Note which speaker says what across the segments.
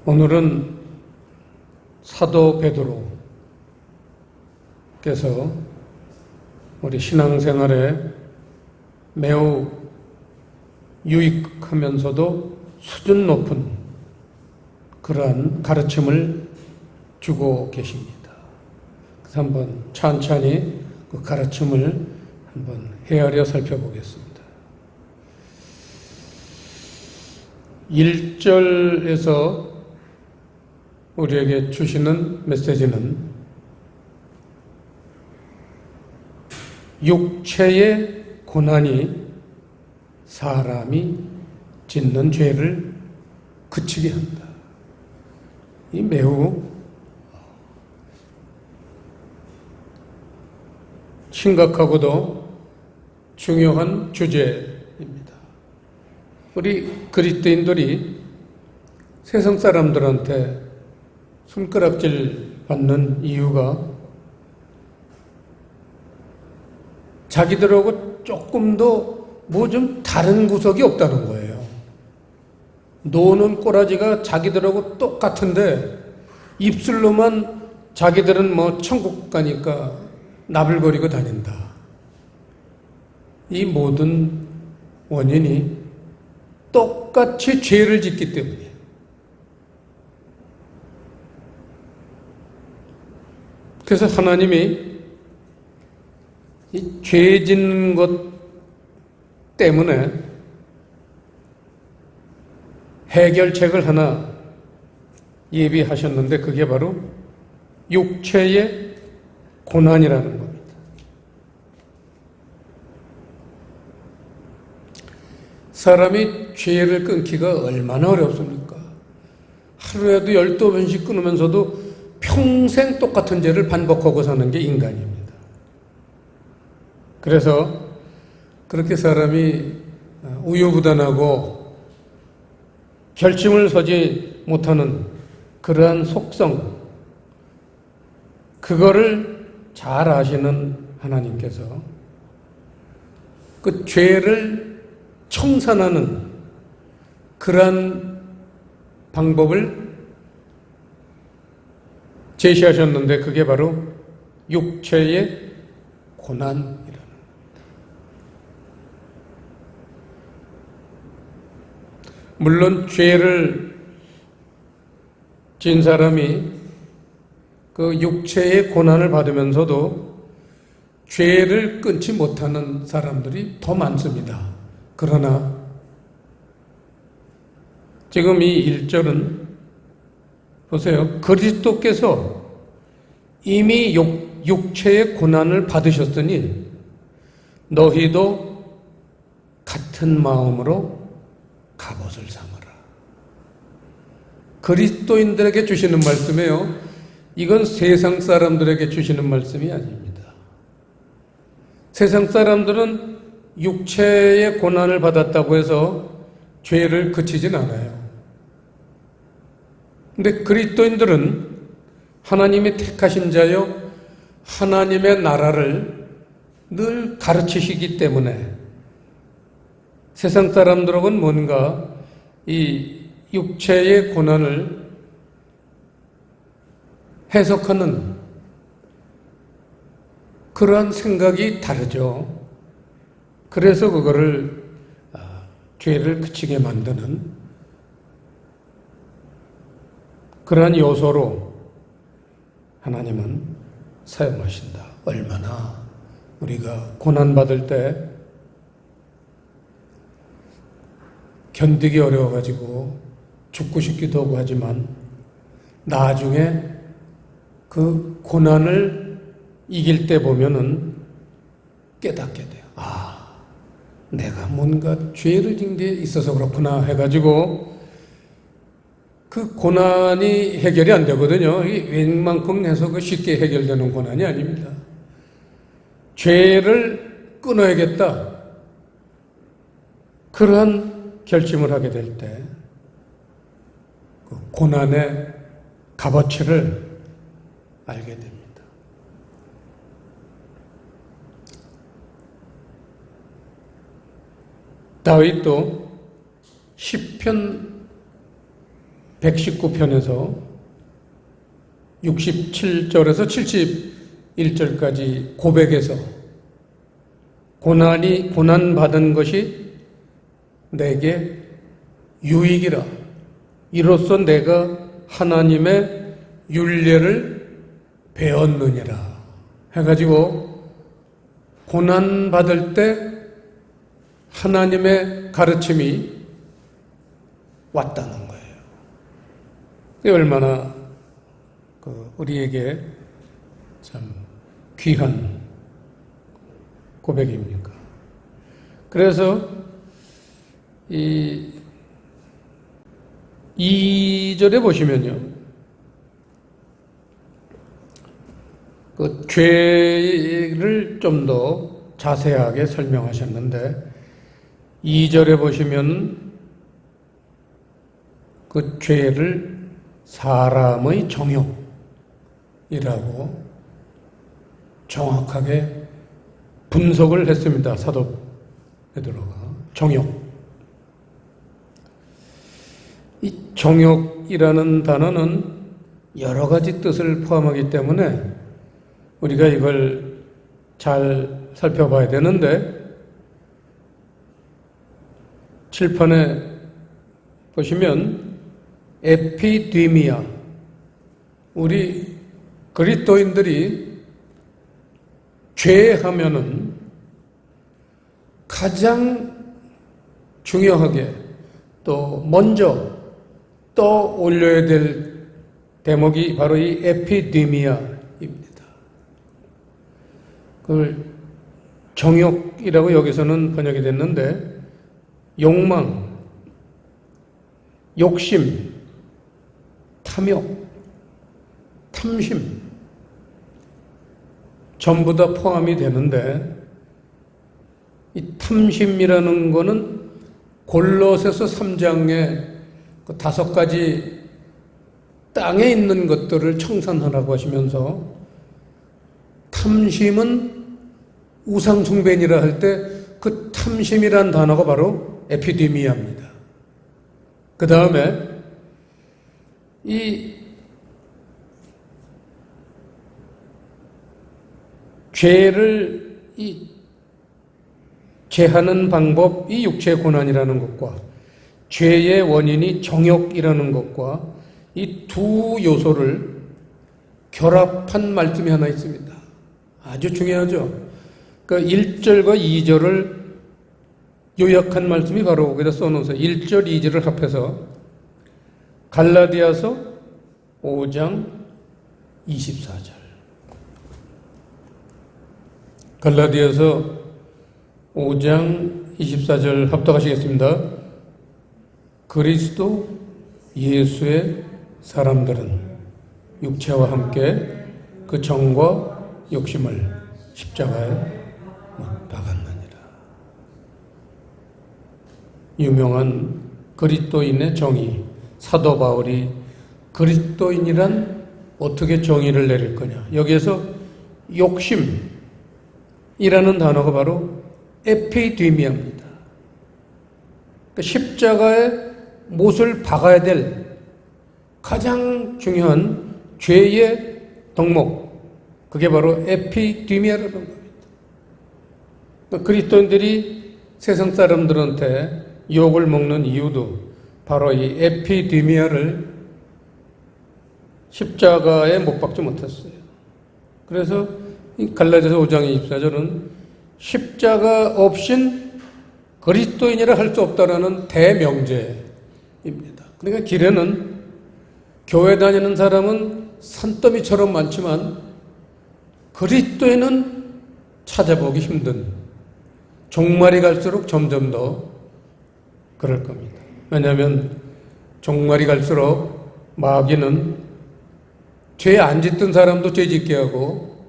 Speaker 1: 오늘은 사도 베드로께서 우리 신앙생활에 매우 유익하면서도 수준 높은 그러한 가르침을 주고 계십니다. 그래서 한번 천천히 그 가르침을 한번 헤아려 살펴보겠습니다. 1절에서 우리에게 주시는 메시지는 육체의 고난이 사람이 짓는 죄를 그치게 한다. 이 매우 심각하고도 중요한 주제입니다. 우리 그리스도인들이 세상 사람들한테 손가락질 받는 이유가 자기들하고 조금 더 뭐 좀 다른 구석이 없다는 거예요. 노는 꼬라지가 자기들하고 똑같은데 입술로만 자기들은 뭐 천국 가니까 나불거리고 다닌다. 이 모든 원인이 똑같이 죄를 짓기 때문이에요. 그래서 하나님이 이 죄 짓는 것 때문에 해결책을 하나 예비하셨는데 그게 바로 육체의 고난이라는 겁니다. 사람이 죄를 끊기가 얼마나 어렵습니까? 하루에도 12번씩 끊으면서도 평생 똑같은 죄를 반복하고 사는 게 인간입니다. 그래서 그렇게 사람이 우유부단하고 결심을 서지 못하는 그러한 속성, 그거를 잘 아시는 하나님께서 그 죄를 청산하는 그러한 방법을 제시하셨는데 그게 바로 육체의 고난이라는 겁니다. 물론 죄를 지은 사람이 그 육체의 고난을 받으면서도 죄를 끊지 못하는 사람들이 더 많습니다. 그러나 지금 이 1절은 보세요. 그리스도께서 이미 육체의 고난을 받으셨으니 너희도 같은 마음으로 갑옷을 삼으라. 그리스도인들에게 주시는 말씀이에요. 이건 세상 사람들에게 주시는 말씀이 아닙니다. 세상 사람들은 육체의 고난을 받았다고 해서 죄를 그치진 않아요. 근데 그리스도인들은 하나님이 택하신 자여 하나님의 나라를 늘 가르치시기 때문에 세상 사람들하고는 뭔가 이 육체의 고난을 해석하는 그러한 생각이 다르죠. 그래서 그거를 죄를 그치게 만드는 그러한 요소로 하나님은 사용하신다. 얼마나 우리가 고난받을 때 견디기 어려워가지고 죽고 싶기도 하고 하지만 나중에 그 고난을 이길 때 보면은 깨닫게 돼요. 아, 내가 뭔가 죄를 지은 게 있어서 그렇구나 해가지고 그 고난이 해결이 안 되거든요. 웬만큼 해서 그 쉽게 해결되는 고난이 아닙니다. 죄를 끊어야겠다. 그러한 결심을 하게 될 때 그 고난의 값어치를 알게 됩니다. 다윗도 시편 119편에서 67절에서 71절까지 고백에서 고난받은 것이 내게 유익이라. 이로써 내가 하나님의 율례를 배웠느니라. 해가지고 고난받을 때 하나님의 가르침이 왔다는 거예요. 이게 얼마나 우리에게 참 귀한 고백입니까? 그래서 이 2절에 보시면요, 그 죄를 좀 더 자세하게 설명하셨는데 2절에 보시면 그 죄를 사람의 정욕이라고 정확하게 분석을 했습니다. 사도 베드로가. 정욕. 이 정욕이라는 단어는 여러 가지 뜻을 포함하기 때문에 우리가 이걸 잘 살펴봐야 되는데, 칠판에 보시면 에피디미아, 우리 그리스도인들이 죄하면은 가장 중요하게 또 먼저 떠올려야 될 대목이 바로 이 에피디미아입니다. 그걸 정욕이라고 여기서는 번역이 됐는데, 욕망, 욕심, 탐욕, 탐심 전부 다 포함이 되는데, 이 탐심이라는 거는 골로새서 3장에 그 5가지 땅에 있는 것들을 청산하라고 하시면서, 탐심은 우상 숭배니라 할 때 그 탐심이란 단어가 바로 에피데미아입니다. 그 다음에 이 죄를 제하는 방법, 이 육체의 고난이라는 것과 죄의 원인이 정욕이라는 것과 이 두 요소를 결합한 말씀이 하나 있습니다. 아주 중요하죠. 그 1절과 2절을 요약한 말씀이 바로 거기다 써놓으세요. 1절, 2절을 합해서 갈라디아서 5장 24절. 갈라디아서 5장 24절 합독하시겠습니다. 그리스도 예수의 사람들은 육체와 함께 그 정과 욕심을 십자가에 못 박았느니라. 유명한 그리스도인의 정의, 사도 바울이 그리스도인이란 어떻게 정의를 내릴 거냐. 여기에서 욕심이라는 단어가 바로 에피디미아입니다. 그러니까 십자가에 못을 박아야 될 가장 중요한 죄의 덕목, 그게 바로 에피디미아라는 겁니다. 그리스도인들이 세상 사람들한테 욕을 먹는 이유도 바로 이 에피디미아를 십자가에 못 박지 못했어요. 그래서 갈라디아서 5장 24절은 십자가 없인 그리스도인이라 할 수 없다라는 대명제입니다. 그러니까 길에는 교회 다니는 사람은 산더미처럼 많지만 그리스도인은 찾아보기 힘든, 종말이 갈수록 점점 더 그럴 겁니다. 왜냐하면 종말이 갈수록 마귀는 죄 안 짓던 사람도 죄 짓게 하고,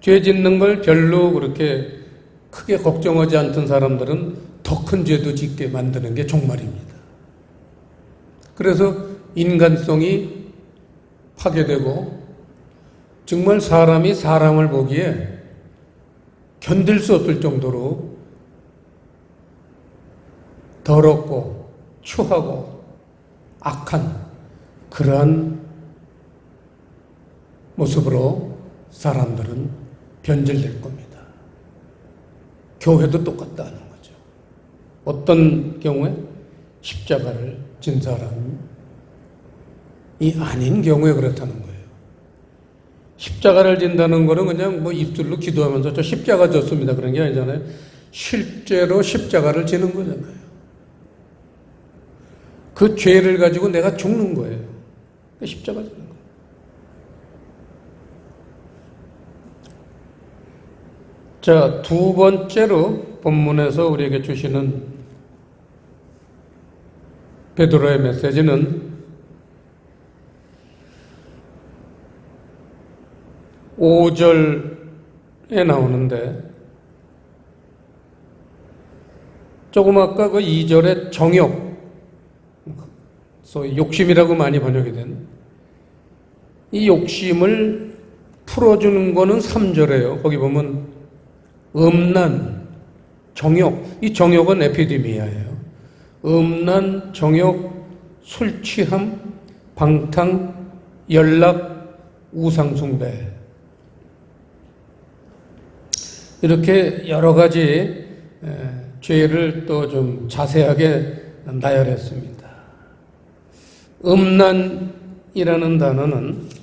Speaker 1: 죄 짓는 걸 별로 그렇게 크게 걱정하지 않던 사람들은 더 큰 죄도 짓게 만드는 게 종말입니다. 그래서 인간성이 파괴되고 정말 사람이 사람을 보기에 견딜 수 없을 정도로 더럽고 추하고 악한 그러한 모습으로 사람들은 변질될 겁니다. 교회도 똑같다는 거죠. 어떤 경우에 십자가를 진 사람이 아닌 경우에 그렇다는 거예요. 십자가를 진다는 거는 그냥 입술로 기도하면서 저 십자가 졌습니다 그런 게 아니잖아요. 실제로 십자가를 지는 거잖아요. 그 죄를 가지고 내가 죽는 거예요. 십자가 지는 거예요. 자, 두 번째로 본문에서 우리에게 주시는 베드로의 메시지는 5절에 나오는데 조금 아까 그 2절의 정욕, 소위 욕심이라고 많이 번역이 된 이 욕심을 풀어주는 거는 3절이에요. 거기 보면 음란, 정욕, 이 정욕은 에피데미아예요. 음란, 정욕, 술 취함, 방탕, 연락, 우상숭배. 이렇게 여러 가지 죄를 또 좀 자세하게 나열했습니다. 음란이라는 단어는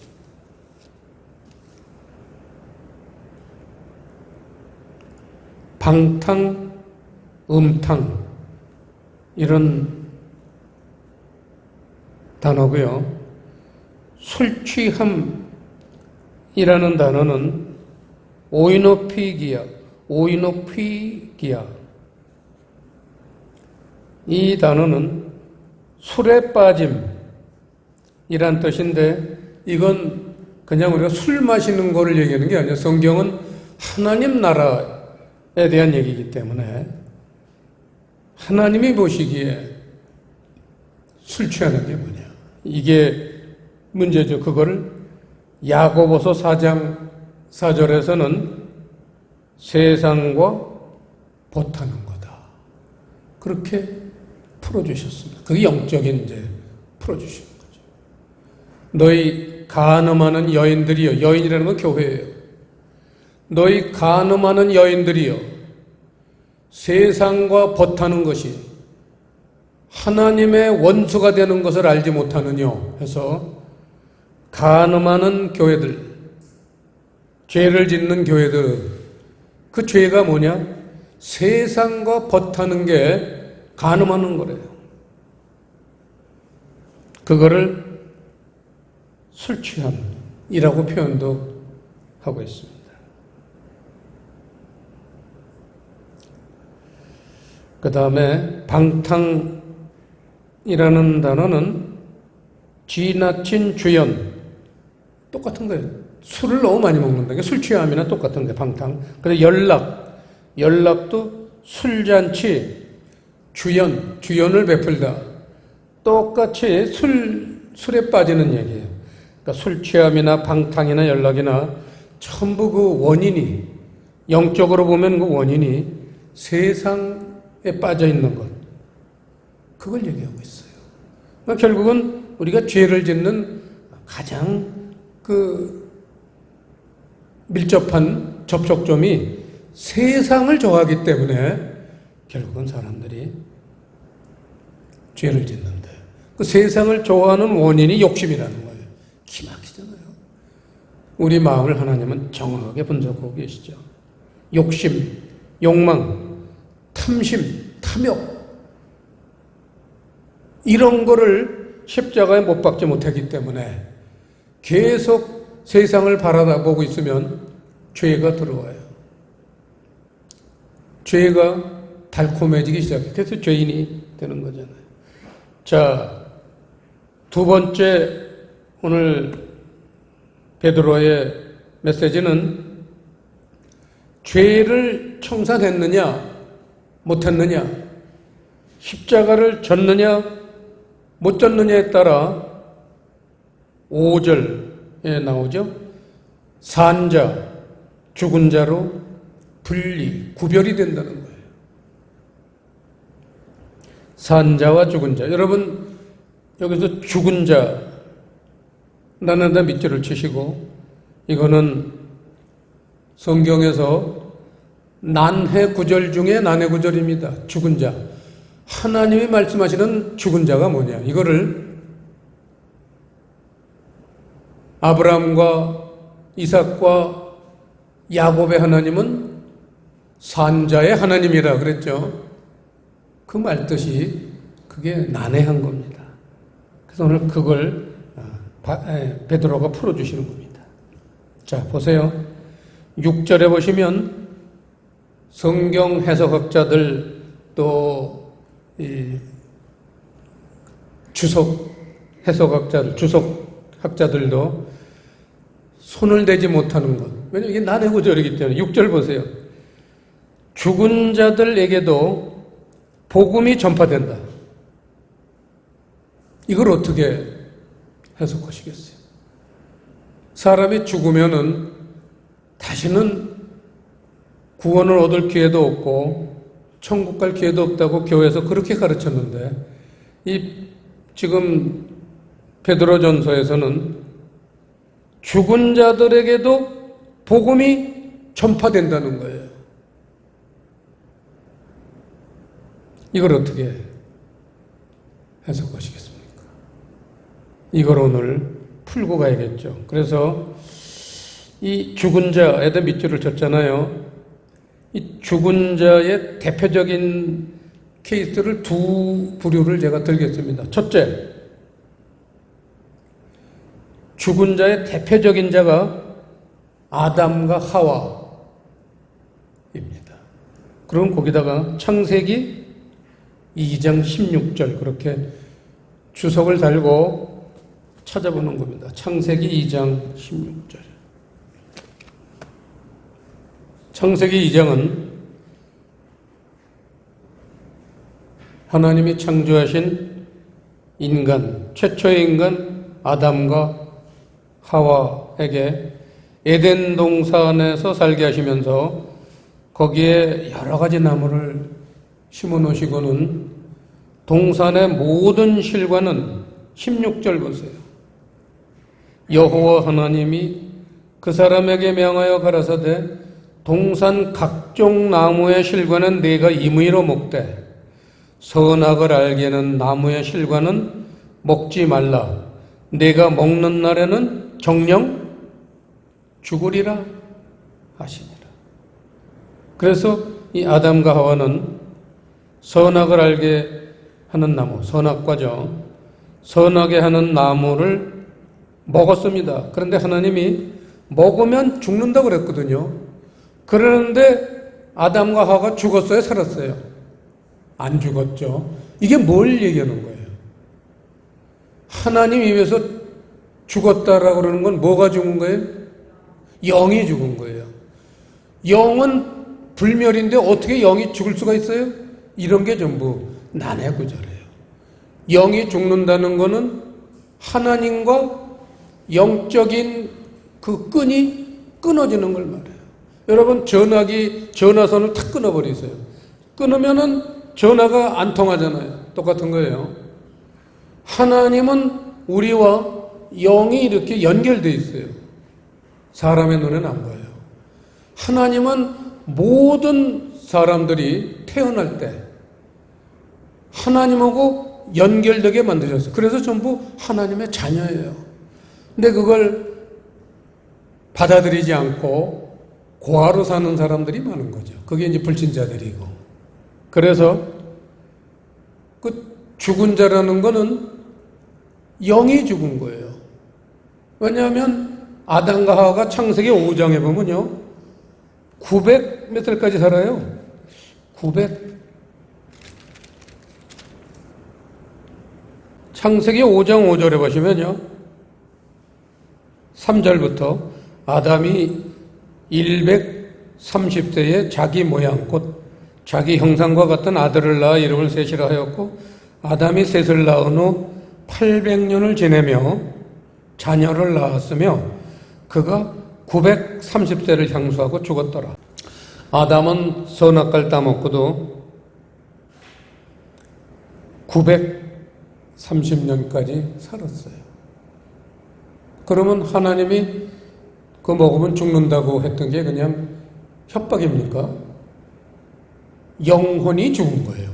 Speaker 1: 방탕, 음탕 이런 단어고요. 술 취함이라는 단어는 오이노피기야 이 단어는 술에 빠짐이란 뜻인데 이건 그냥 우리가 술 마시는 거를 얘기하는 게 아니에요. 성경은 하나님 나라에 대한 얘기이기 때문에 하나님이 보시기에 술 취하는 게 뭐냐. 이게 문제죠. 그거를 야고보서 4장 4절에서는 세상과 보타는 거다. 그렇게 풀어주셨습니다. 그게 영적인 이제 풀어주시는 거죠. 너희 간음하는 여인들이여, 여인이라는 건 교회예요. 너희 간음하는 여인들이여, 세상과 벗하는 것이 하나님의 원수가 되는 것을 알지 못하느냐 해서 간음하는 교회들, 죄를 짓는 교회들, 그 죄가 뭐냐? 세상과 벗하는 게 간음하는 거래요. 그거를 술 취함이라고 표현도 하고 있습니다. 그 다음에 방탕이라는 단어는 지나친 주연, 똑같은 거예요. 술을 너무 많이 먹는다. 술 취함이나 똑같은 거예요. 방탕. 그래서 연락도 술잔치, 주연을 베풀다. 똑같이 술에 빠지는 얘기예요. 그러니까 술 취함이나 방탕이나 연락이나 전부 그 원인이, 영적으로 보면 그 원인이 세상에 빠져 있는 것. 그걸 얘기하고 있어요. 그러니까 결국은 우리가 죄를 짓는 가장 밀접한 접촉점이 세상을 좋아하기 때문에 결국은 사람들이 죄를 짓는데, 그 세상을 좋아하는 원인이 욕심이라는 거예요. 기막히잖아요. 우리 마음을 하나님은 정확하게 분석하고 계시죠. 욕심, 욕망, 탐심, 탐욕, 이런 거를 십자가에 못 박지 못하기 때문에 계속 세상을 바라보고 있으면 죄가 들어와요. 죄가 달콤해지기 시작해요. 그래서 죄인이 되는 거잖아요. 자, 두 번째 오늘 베드로의 메시지는 죄를 청산했느냐 못했느냐, 십자가를 졌느냐 못 졌느냐에 따라 5절에 나오죠. 산자, 죽은 자로 구별이 된다는 거예요. 산자와 죽은 자. 여러분, 여기서 죽은 자라는 데 밑줄을 치시고, 이거는 성경에서 난해 구절 중에 난해 구절입니다. 죽은 자. 하나님이 말씀하시는 죽은 자가 뭐냐? 이거를 아브라함과 이삭과 야곱의 하나님은 산자의 하나님이라 그랬죠. 그 말뜻이 그게 난해한 겁니다. 그래서 오늘 그걸 베드로가 풀어주시는 겁니다. 자, 보세요. 6절에 보시면 성경 해석학자들 또 주석 해석학자들, 주석학자들도 손을 대지 못하는 것. 왜냐하면 이게 난해 구절이기 때문에. 6절 보세요. 죽은 자들에게도 복음이 전파된다. 이걸 어떻게 해석하시겠어요? 사람이 죽으면은 다시는 구원을 얻을 기회도 없고 천국 갈 기회도 없다고 교회에서 그렇게 가르쳤는데, 지금 베드로전서에서는 죽은 자들에게도 복음이 전파된다는 거예요. 이걸 어떻게 해석하시겠습니까? 이걸 오늘 풀고 가야겠죠. 그래서 이 죽은 자에다 밑줄을 쳤잖아요. 이 죽은 자의 대표적인 케이스를 두 부류를 제가 들겠습니다. 첫째, 죽은 자의 대표적인 자가 아담과 하와입니다. 그럼 거기다가 창세기 2장 16절 그렇게 주석을 달고 찾아보는 겁니다. 창세기 2장 16절. 창세기 2장은 하나님이 창조하신 인간, 최초의 인간 아담과 하와에게 에덴 동산에서 살게 하시면서 거기에 여러 가지 나무를 심어 놓으시고는 동산의 모든 실과는 16절 보세요. 여호와 하나님이 그 사람에게 명하여 가라사대 동산 각종 나무의 실과는 네가 임의로 먹되 선악을 알게는 나무의 실과는 먹지 말라. 네가 먹는 날에는 정령 죽으리라 하시니라. 그래서 이 아담과 하와는 선악을 알게 하는 나무, 선악과죠. 선하게 하는 나무를 먹었습니다. 그런데 하나님이 먹으면 죽는다고 그랬거든요. 그러는데 아담과 하와가 죽었어요, 살았어요? 안 죽었죠. 이게 뭘 얘기하는 거예요? 하나님 입에서 죽었다라고 그러는 건 뭐가 죽은 거예요? 영이 죽은 거예요. 영은 불멸인데 어떻게 영이 죽을 수가 있어요? 이런 게 전부 난해 구절이에요. 영이 죽는다는 거는 하나님과 영적인 그 끈이 끊어지는 걸 말해요. 여러분, 전화선을 탁 끊어버리세요. 끊으면은 전화가 안 통하잖아요. 똑같은 거예요. 하나님은 우리와 영이 이렇게 연결되어 있어요. 사람의 눈에는 안 보여요. 하나님은 모든 사람들이 태어날 때 하나님하고 연결되게 만드셨어요. 그래서 전부 하나님의 자녀예요. 근데 그걸 받아들이지 않고 고아로 사는 사람들이 많은 거죠. 그게 이제 불신자들이고. 그래서 그 죽은 자라는 거는 영이 죽은 거예요. 왜냐하면 아담과 하와가 창세기 5장에 보면요, 900 몇 살까지 살아요. 900. 창세기 5장 5절에 보시면요, 3절부터 아담이 130세에 자기 모양 곧 자기 형상과 같은 아들을 낳아 이름을 셋이라 하였고, 아담이 셋을 낳은 후 800년을 지내며 자녀를 낳았으며 그가 930세를 향수하고 죽었더라. 아담은 선악과를 따먹고도 30년까지 살았어요. 그러면 하나님이 그거 먹으면 죽는다고 했던 게 그냥 협박입니까? 영혼이 죽은 거예요.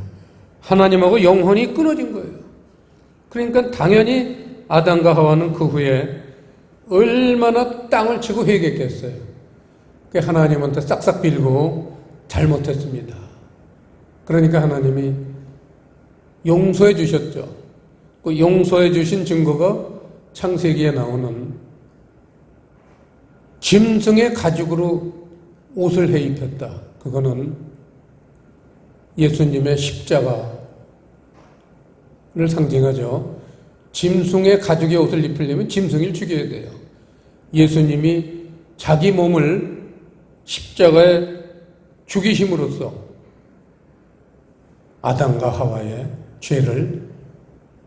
Speaker 1: 하나님하고 영혼이 끊어진 거예요. 그러니까 당연히 아담과 하와는 그 후에 얼마나 땅을 치고 회개했겠어요. 하나님한테 싹싹 빌고 잘못했습니다. 그러니까 하나님이 용서해 주셨죠. 그 용서해 주신 증거가 창세기에 나오는 짐승의 가죽으로 옷을 해 입혔다. 그거는 예수님의 십자가를 상징하죠. 짐승의 가죽의 옷을 입히려면 짐승을 죽여야 돼요. 예수님이 자기 몸을 십자가에 죽이심으로써 아담과 하와의 죄를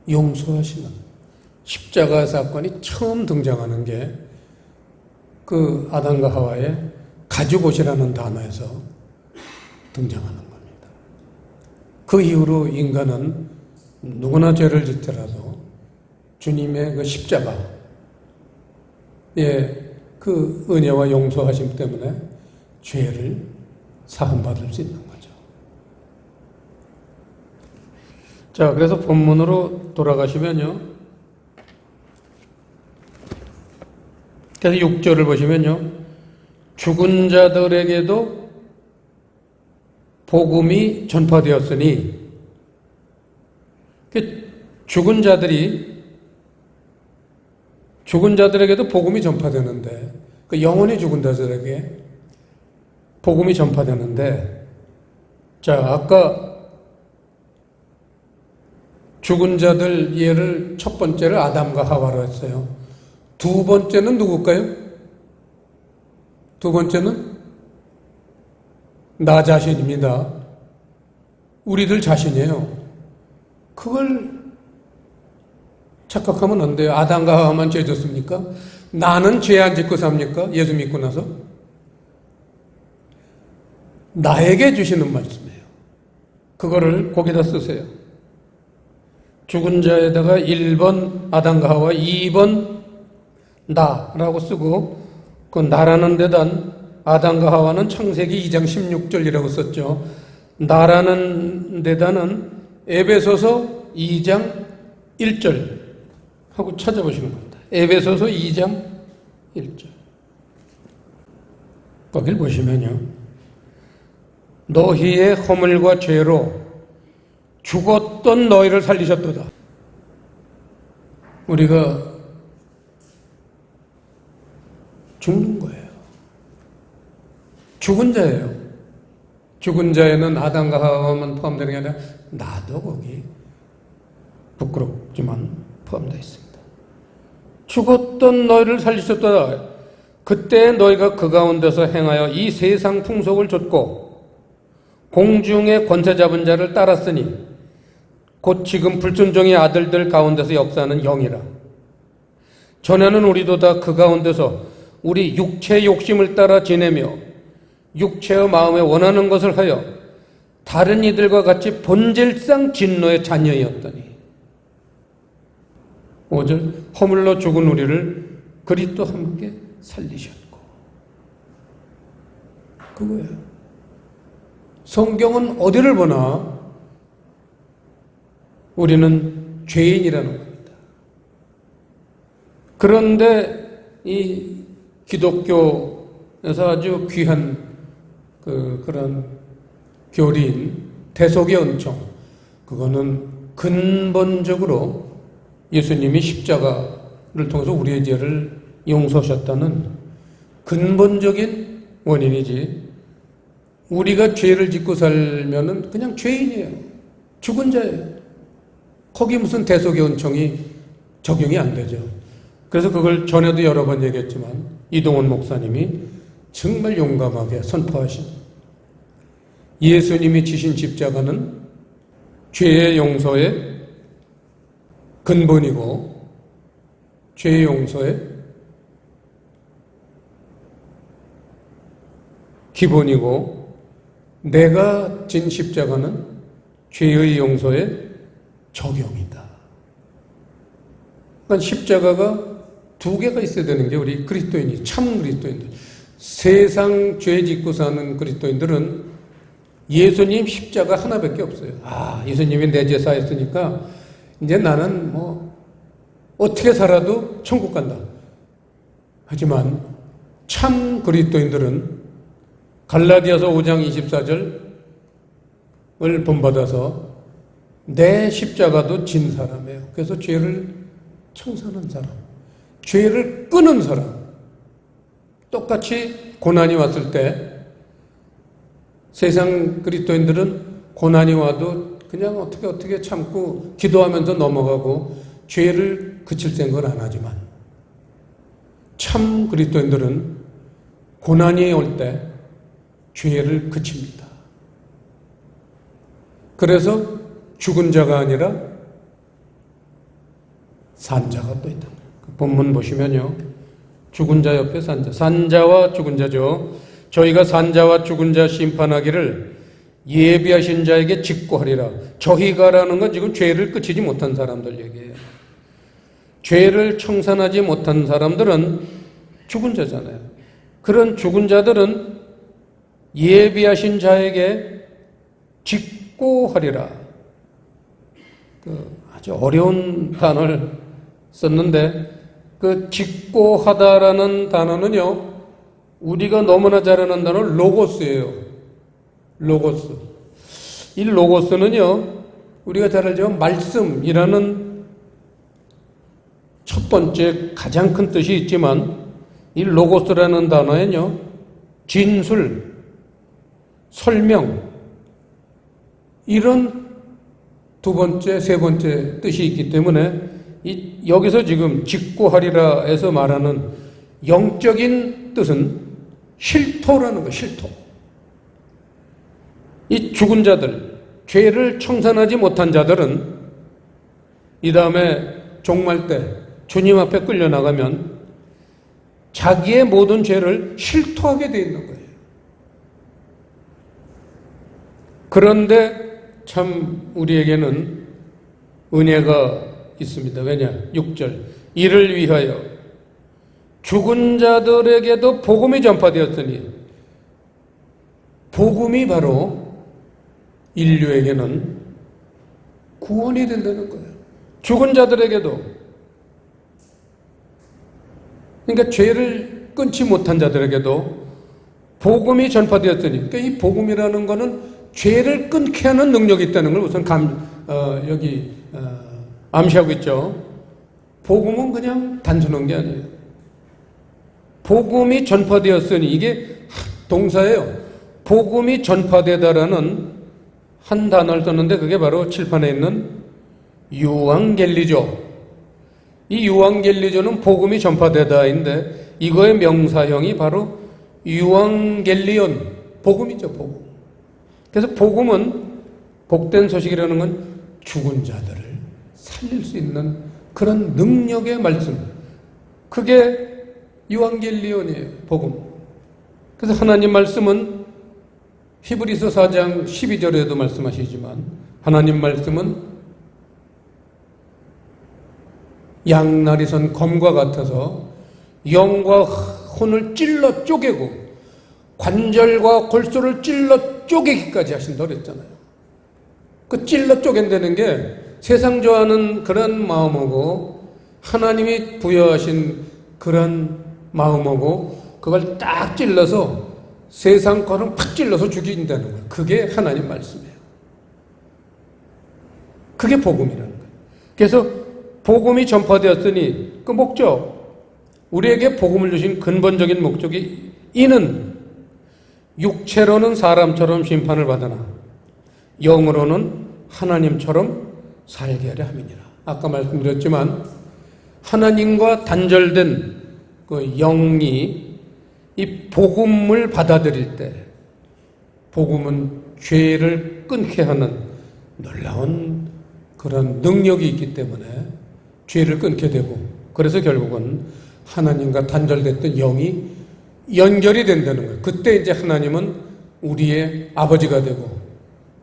Speaker 1: 용서하시는 십자가 사건이 처음 등장하는 게 그 아담과 하와의 가죽옷이라는 단어에서 등장하는 겁니다. 그 이후로 인간은 누구나 죄를 짓더라도 주님의 그 십자가의 그 은혜와 용서하심 때문에 죄를 사함받을 수 있는 거죠. 자, 그래서 본문으로 돌아가시면요. 그래서 6절을 보시면요. 죽은 자들에게도 복음이 전파되었으니, 죽은 자들에게도 복음이 전파되는데, 그 영혼이 죽은 자들에게 복음이 전파되는데, 자, 아까 죽은 자들 예를 첫 번째를 아담과 하와로 했어요. 두 번째는 누굴까요? 두 번째는 나 자신입니다. 우리들 자신이에요. 그걸 착각하면 안 돼요. 아담과 하와만 죄 졌습니까? 나는 죄 안 짓고 삽니까? 예수 믿고 나서? 나에게 주시는 말씀이에요. 그거를 거기다 쓰세요. 죽은 자에다가 1번 아담과 하와, 2번 나라고 쓰고, 그 나라는 데단 아담과 하와는 창세기 2장 16절이라고 썼죠. 나라는 데다는 에베소서 2장 1절 하고 찾아보시는 겁니다. 에베소서 2장 1절. 거길 보시면요. 너희의 허물과 죄로 죽었던 너희를 살리셨도다. 우리가 죽는 거예요. 죽은 자예요. 죽은 자에는 아담과 하와만 포함되는 게 아니라 나도 거기 부끄럽지만 포함되어 있습니다. 죽었던 너희를 살리셨도다. 그때 너희가 그 가운데서 행하여 이 세상 풍속을 좇고 공중의 권세 잡은 자를 따랐으니 곧 지금 불순종의 아들들 가운데서 역사하는 영이라. 전에는 우리도 다 그 가운데서 우리 육체의 욕심을 따라 지내며 육체의 마음에 원하는 것을 하여 다른 이들과 같이 본질상 진노의 자녀였더니 5절 허물로 죽은 우리를 그리스도 함께 살리셨고. 그거예요. 성경은 어디를 보나 우리는 죄인이라는 겁니다. 그런데 이 기독교에서 아주 귀한 그런 교리인 대속의 은총, 그거는 근본적으로 예수님이 십자가를 통해서 우리의 죄를 용서하셨다는 근본적인 원인이지, 우리가 죄를 짓고 살면은 그냥 죄인이에요. 죽은 자예요. 거기 무슨 대속의 은총이 적용이 안 되죠. 그래서 그걸 전에도 여러 번 얘기했지만 이동원 목사님이 정말 용감하게 선포하신 예수님이 지신 십자가는 죄의 용서의 근본이고 죄의 용서의 기본이고, 내가 진 십자가는 죄의 용서의 적용이다. 그러니까 십자가가 두 개가 있어야 되는 게 우리 그리스도인이, 참 그리스도인들. 세상 죄 짓고 사는 그리스도인들은 예수님 십자가 하나밖에 없어요. 아, 예수님이 내 죄 사했으니까 이제 나는 뭐 어떻게 살아도 천국 간다. 하지만 참 그리스도인들은 갈라디아서 5장 24절을 본받아서 내 십자가도 진 사람이에요. 그래서 죄를 청산한 사람, 죄를 끄는 사람. 똑같이 고난이 왔을 때 세상 그리스도인들은 고난이 와도 그냥 어떻게 참고 기도하면서 넘어가고 죄를 그칠 생각을 안 하지만 참 그리스도인들은 고난이 올 때 죄를 그칩니다. 그래서 죽은 자가 아니라 산 자가 또 있다. 그 본문 보시면요. 죽은 자 옆에 산 자. 산자와 죽은 자죠. 저희가 산자와 죽은 자 심판하기를 예비하신 자에게 직고하리라. 저희가라는 건 지금 죄를 그치지 못한 사람들 얘기예요. 죄를 청산하지 못한 사람들은 죽은 자잖아요. 그런 죽은 자들은 예비하신 자에게 직고하리라. 아주 어려운 단어를 썼는데 그 직고하다라는 단어는요, 우리가 너무나 잘 아는 단어 로고스예요. 로고스. 이 로고스는요, 우리가 잘 알죠? 말씀이라는 첫 번째 가장 큰 뜻이 있지만 이 로고스라는 단어에는요, 진술, 설명 이런 두 번째, 세 번째 뜻이 있기 때문에 여기서 지금 직고하리라 해서 말하는 영적인 뜻은 실토라는 거, 실토. 이 죽은 자들, 죄를 청산하지 못한 자들은 이 다음에 종말 때 주님 앞에 끌려나가면 자기의 모든 죄를 실토하게 되어 있는 거예요. 그런데 참 우리에게는 은혜가 있습니다. 왜냐? 6절. 이를 위하여 죽은 자들에게도 복음이 전파되었으니 복음이 바로 인류에게는 구원이 된다는 거예요. 죽은 자들에게도. 그러니까 죄를 끊지 못한 자들에게도 복음이 전파되었으니, 그러니까 이 복음이라는 거는 죄를 끊게 하는 능력이 있다는 걸 우선 암시하고 있죠. 복음은 그냥 단순한 게 아니에요. 복음이 전파되었으니, 이게 동사예요. 복음이 전파되다라는 한 단어를 썼는데 그게 바로 칠판에 있는 유앙겔리조. 이 유앙겔리조는 복음이 전파되다인데 이거의 명사형이 바로 유앙겔리온, 복음이죠, 복음. 그래서 복음은, 복된 소식이라는 건 죽은 자들을 살릴 수 있는 그런 능력의 말씀. 그게 유앙겔리온이에요, 복음. 그래서 하나님 말씀은 히브리서 4장 12절에도 말씀하시지만 하나님 말씀은 양날이 선 검과 같아서 영과 혼을 찔러 쪼개고 관절과 골수를 찔러 쪼개기까지 하신다고 그랬잖아요. 그 찔러 쪼갠다는 게 세상 좋아하는 그런 마음하고 하나님이 부여하신 그런 마음하고 그걸 딱 찔러서 세상 거는 팍 찔러서 죽인다는 거예요. 그게 하나님 말씀이에요. 그게 복음이라는 거예요. 그래서 복음이 전파되었으니 그 목적, 우리에게 복음을 주신 근본적인 목적이 이는 육체로는 사람처럼 심판을 받으나 영으로는 하나님처럼 살게 하려 함이니라. 아까 말씀드렸지만 하나님과 단절된 그 영이 이 복음을 받아들일 때, 복음은 죄를 끊게 하는 놀라운 그런 능력이 있기 때문에 죄를 끊게 되고, 그래서 결국은 하나님과 단절됐던 영이 연결이 된다는 거예요. 그때 이제 하나님은 우리의 아버지가 되고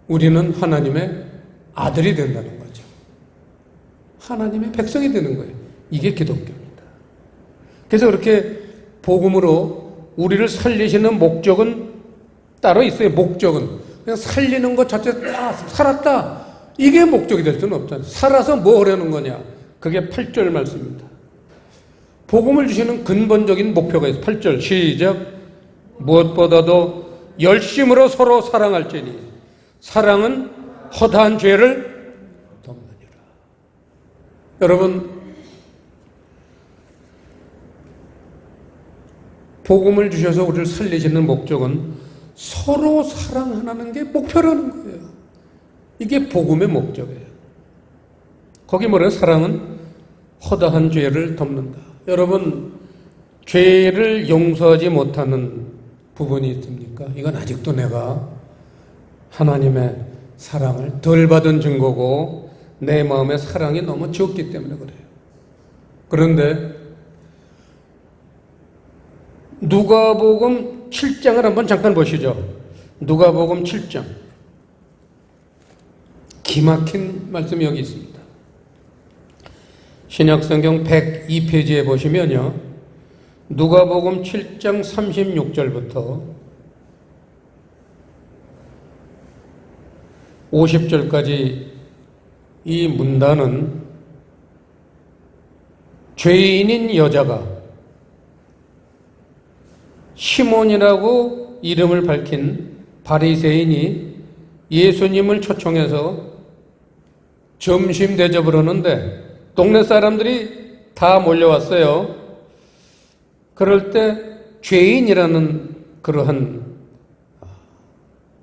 Speaker 1: 우리는 하나님의 아들이 된다는 거죠. 하나님의 백성이 되는 거예요. 이게 기독교입니다. 그래서 그렇게 복음으로 우리를 살리시는 목적은 따로 있어요. 목적은 그냥 살리는 것 자체 살았다 이게 목적이 될 수는 없잖아요. 살아서 뭐 하려는 거냐, 그게 8절 말씀입니다. 복음을 주시는 근본적인 목표가 있어요. 8절 시작. 무엇보다도 열심으로 서로 사랑할지니 사랑은 허다한 죄를 덮느니라. 여러분, 복음을 주셔서 우리를 살리시는 목적은 서로 사랑하는 게 목표라는 거예요. 이게 복음의 목적이에요. 거기 뭐래요? 사랑은 허다한 죄를 덮는다. 여러분, 죄를 용서하지 못하는 부분이 있습니까? 이건 아직도 내가 하나님의 사랑을 덜 받은 증거고 내 마음의 사랑이 너무 적기 때문에 그래요. 그런데 누가복음 7장을 한번 잠깐 보시죠. 누가복음 7장. 기막힌 말씀이 여기 있습니다. 신약성경 102페이지에 보시면요. 누가복음 7장 36절부터 50절까지 이 문단은 죄인인 여자가 시몬이라고 이름을 밝힌 바리새인이 예수님을 초청해서 점심 대접을 하는데 동네 사람들이 다 몰려왔어요. 그럴 때 죄인이라는 그러한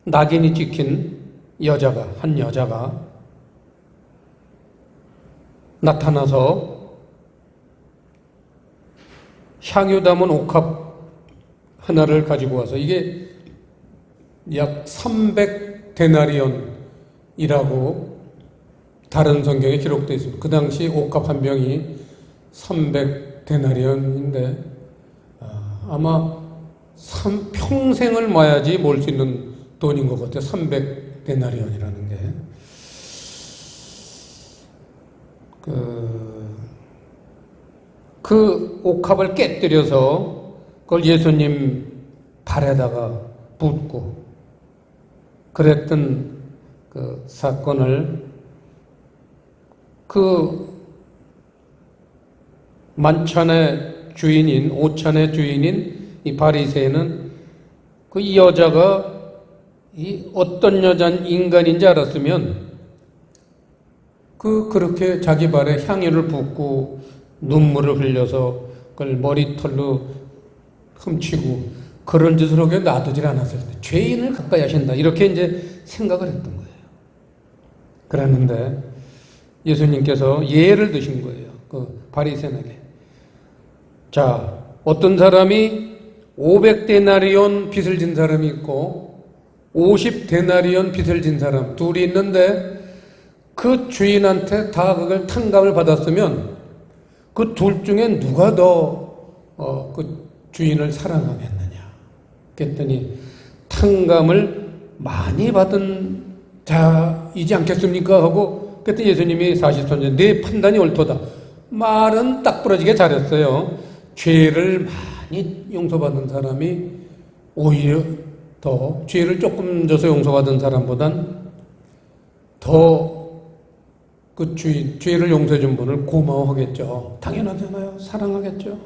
Speaker 1: 낙인이 찍힌 한 여자가 나타나서 향유 담은 옥합 하나를 가지고 와서 이게 약 300데나리온이라고 다른 성경에 기록되어 있습니다. 그 당시 옥합 한 병이 300데나리온인데 아마 평생을 마야지 몰 수 있는 돈인 것 같아요. 300데나리온이라는 게. 그 옥합을 깨뜨려서 그걸 예수님 발에다가 붓고 그랬던 그 사건을 그 만찬의 주인인, 오찬의 주인인 이 바리새인은 그 이 여자가 이 어떤 인간인지 알았으면 그렇게 자기 발에 향유를 붓고 눈물을 흘려서 그걸 머리털로 훔치고 그런 짓을 하게 놔두질 않았을 때 죄인을 가까이 하신다 이렇게 이제 생각을 했던 거예요. 그랬는데 예수님께서 예를 드신 거예요. 그 바리새인에게. 자, 어떤 사람이 500데나리온 빚을 진 사람이 있고 50데나리온 빚을 진 사람 둘이 있는데 그 주인한테 다 그걸 탕감을 받았으면 그 둘 중에 누가 더 그 주인을 사랑하겠느냐. 그랬더니 탕감을 많이 받은 자이지 않겠습니까? 하고 그때 예수님이 40손에 내 판단이 옳도다. 말은 딱 부러지게 잘했어요. 죄를 많이 용서받은 사람이 오히려 더 죄를 조금 져서 용서받은 사람보단 더 그 죄를 용서해 준 분을 고마워하겠죠. 당연하잖아요. 사랑하겠죠.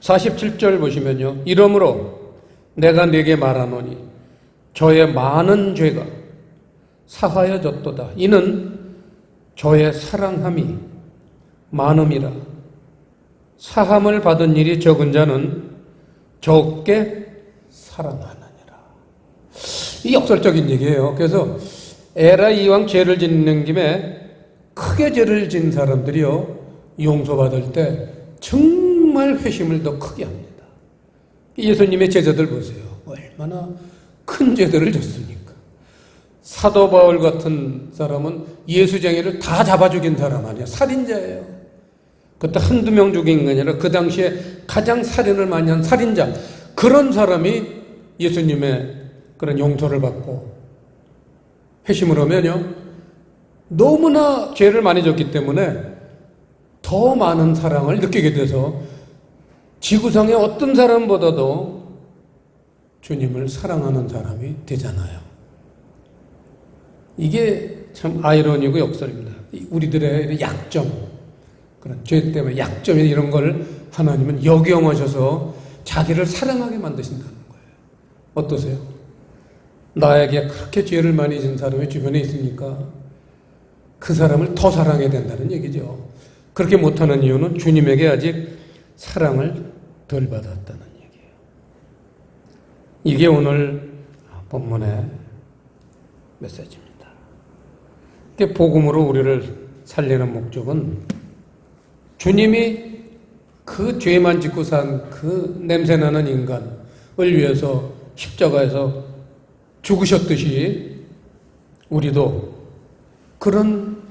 Speaker 1: 47절 보시면요. 이러므로 내가 네게 말하노니 저의 많은 죄가 사하여졌도다. 이는 저의 사랑함이 많음이라. 사함을 받은 일이 적은 자는 적게 사랑하느니라. 이 역설적인 얘기예요. 그래서 에라 이왕 죄를 짓는 김에 크게 죄를 진 사람들이요 용서받을 때 정말 회심을 더 크게 합니다. 예수님의 제자들 보세요. 얼마나 큰 죄들을 졌습니까? 사도 바울 같은 사람은 예수쟁이를 다 잡아 죽인 사람 아니야. 살인자예요. 그때 한두 명 죽인 게 아니라 그 당시에 가장 살인을 많이 한 살인자, 그런 사람이 예수님의 그런 용서를 받고 회심을 하면요 너무나 죄를 많이 졌기 때문에 더 많은 사랑을 느끼게 돼서 지구상의 어떤 사람보다도 주님을 사랑하는 사람이 되잖아요. 이게 참 아이러니고 역설입니다. 우리들의 약점, 그런 죄 때문에 약점이 이런 걸 하나님은 역영하셔서 자기를 사랑하게 만드신다는 거예요. 어떠세요? 나에게 그렇게 죄를 많이 진 사람이 주변에 있으니까 그 사람을 더 사랑해야 된다는 얘기죠. 그렇게 못하는 이유는 주님에게 아직 사랑을 덜 받았다는 얘기예요. 이게 오늘 본문의 메시지입니다. 복음으로 우리를 살리는 목적은 주님이 그 죄만 짓고 산 그 냄새나는 인간을 위해서 십자가에서 죽으셨듯이 우리도 그런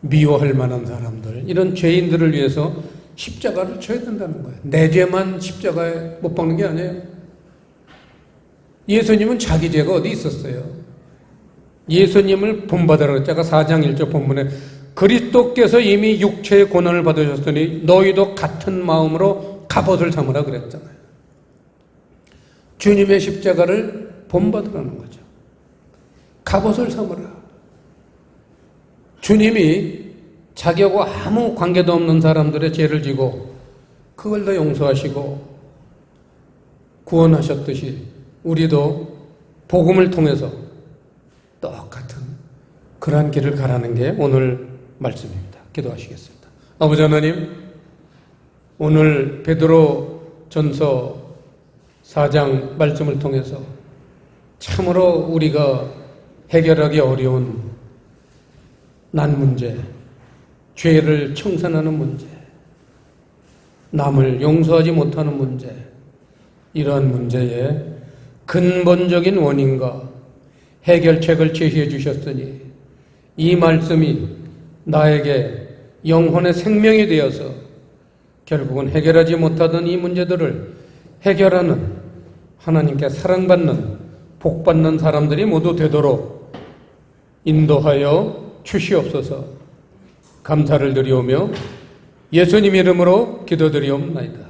Speaker 1: 미워할 만한 사람들, 이런 죄인들을 위해서 십자가를 쳐야 된다는 거예요. 내 죄만 십자가에 못 박는 게 아니에요. 예수님은 자기 죄가 어디 있었어요? 예수님을 본받으라 그랬다가 4장 1절 본문에 그리스도께서 이미 육체의 고난을 받으셨으니 너희도 같은 마음으로 갑옷을 삼으라 그랬잖아요. 주님의 십자가를 본받으라는 거죠. 갑옷을 삼으라. 주님이 자기하고 아무 관계도 없는 사람들의 죄를 지고 그걸 다 용서하시고 구원하셨듯이 우리도 복음을 통해서 똑같은 그러한 길을 가라는 게 오늘 말씀입니다. 기도하시겠습니다. 아버지 하나님, 오늘 베드로 전서 4장 말씀을 통해서 참으로 우리가 해결하기 어려운 난 문제, 죄를 청산하는 문제, 남을 용서하지 못하는 문제, 이러한 문제의 근본적인 원인과 해결책을 제시해 주셨으니 이 말씀이 나에게 영혼의 생명이 되어서 결국은 해결하지 못하던 이 문제들을 해결하는, 하나님께 사랑받는, 복받는 사람들이 모두 되도록 인도하여 주시옵소서. 감사를 드리오며 예수님 이름으로 기도드리옵나이다.